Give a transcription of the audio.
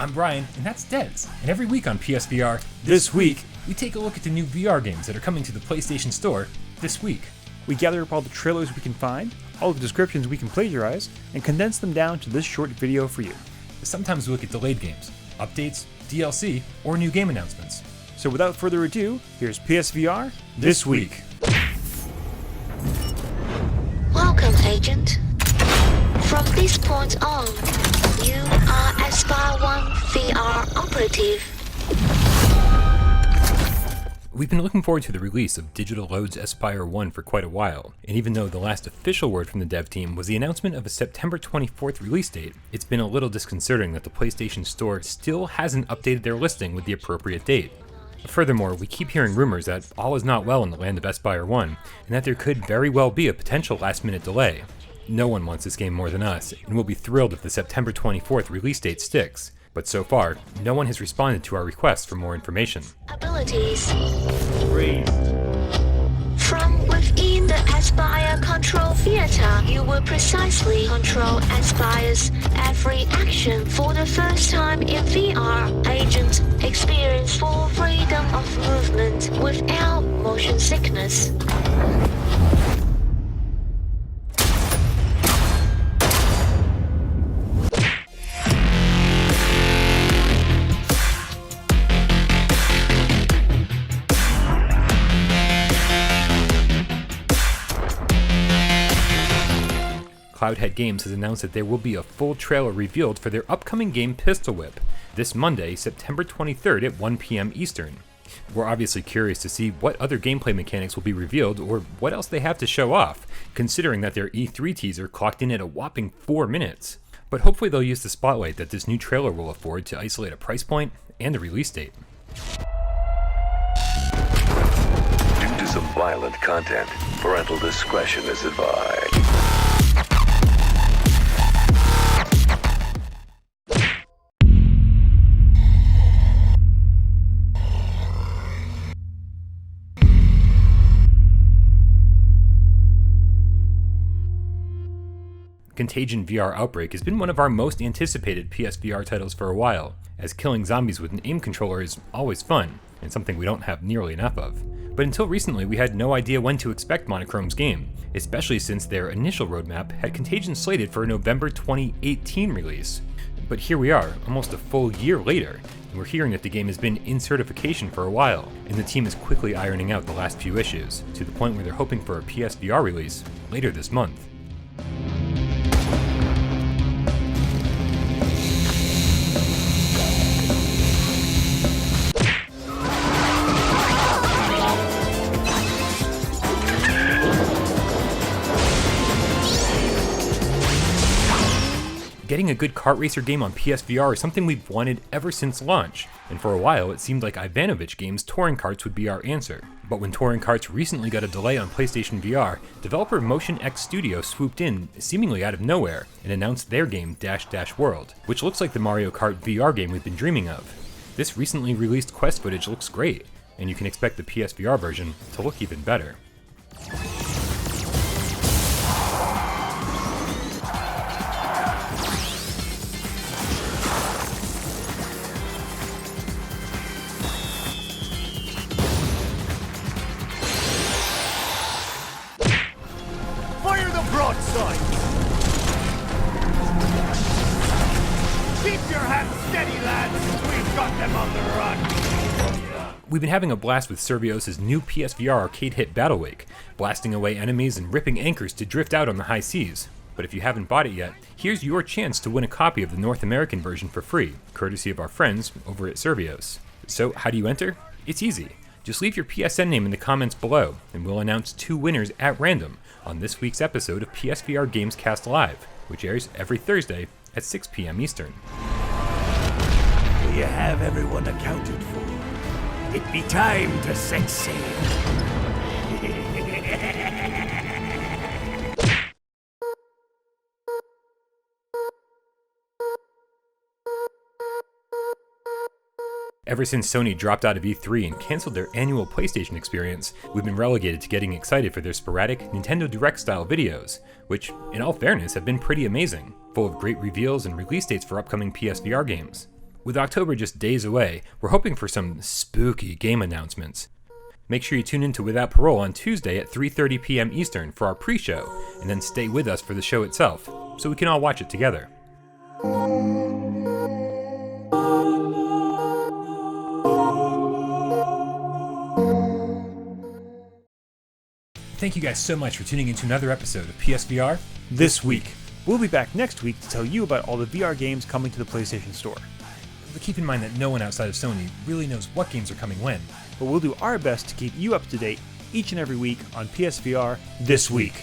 I'm Brian, and that's Dez. And every week on PSVR, This week, we take a look at the new VR games that are coming to the PlayStation Store this week. we gather up all the trailers we can find, all the descriptions we can plagiarize, and condense them down to this short video for you. Sometimes we look at delayed games, updates, DLC, or new game announcements. So without further ado, here's PSVR This Week. Welcome, Agent. From this point on, you are Aspire 1 VR operative. We've been looking forward to the release of Digital Load's Aspire 1 for quite a while, and even though the last official word from the dev team was the announcement of a September 24th release date, it's been a little disconcerting that the PlayStation Store still hasn't updated their listing with the appropriate date. Furthermore, we keep hearing rumors that all is not well in the land of Aspire 1, and that there could very well be a potential last-minute delay. No one wants this game more than us, and we'll be thrilled if the September 24th release date sticks. But so far, no one has responded to our requests for more information. Abilities. From within the Aspire Control Theater, you will precisely control Aspire's every action for the first time in VR. Agent experience full freedom of movement without motion sickness. Cloudhead Games has announced that there will be a full trailer revealed for their upcoming game Pistol Whip, this Monday, September 23rd at 1 p.m. Eastern. We're obviously curious to see what other gameplay mechanics will be revealed or what else they have to show off, considering that their E3 teaser clocked in at a whopping 4 minutes. But hopefully they'll use the spotlight that this new trailer will afford to isolate a price point and a release date. Due to some violent content, parental discretion is advised. Contagion VR Outbreak has been one of our most anticipated PSVR titles for a while, as killing zombies with an aim controller is always fun, and something we don't have nearly enough of. But until recently we had no idea when to expect Monochrome's game, especially since their initial roadmap had Contagion slated for a November 2018 release. But here we are, almost a full year later, and we're hearing that the game has been in certification for a while, and the team is quickly ironing out the last few issues, to the point where they're hoping for a PSVR release later this month. Getting a good kart racer game on PSVR is something we've wanted ever since launch, and for a while it seemed like Ivanovich Games' touring karts would be our answer. But when touring karts recently got a delay on PlayStation VR, developer Motion X Studio swooped in, seemingly out of nowhere, and announced their game Dash Dash World, which looks like the Mario Kart VR game we've been dreaming of. This recently released quest footage looks great, and you can expect the PSVR version to look even better. Fire the broadside! Keep your hands steady, lads! We've got them on the run! We've been having a blast with Servios' new PSVR arcade hit Battlewake, blasting away enemies and ripping anchors to drift out on the high seas. But if you haven't bought it yet, here's your chance to win a copy of the North American version for free, courtesy of our friends over at Servios. So how do you enter? It's easy. Just leave your PSN name in the comments below, and we'll announce 2 winners at random on this week's episode of PSVR Gamescast Live, which airs every Thursday at 6 p.m. Eastern. You have everyone accounted for. It be time to set sail. Ever since Sony dropped out of E3 and canceled their annual PlayStation experience, we've been relegated to getting excited for their sporadic Nintendo Direct-style videos, which, in all fairness, have been pretty amazing, full of great reveals and release dates for upcoming PSVR games. With October just days away, we're hoping for some spooky game announcements. Make sure you tune in to Without Parole on Tuesday at 3:30 p.m. Eastern for our pre-show, and then stay with us for the show itself, so we can all watch it together. Thank you guys so much for tuning into another episode of PSVR This week. We'll be back next week to tell you about all the VR games coming to the PlayStation Store. But keep in mind that no one outside of Sony really knows what games are coming when. But we'll do our best to keep you up to date each and every week on PSVR This Week.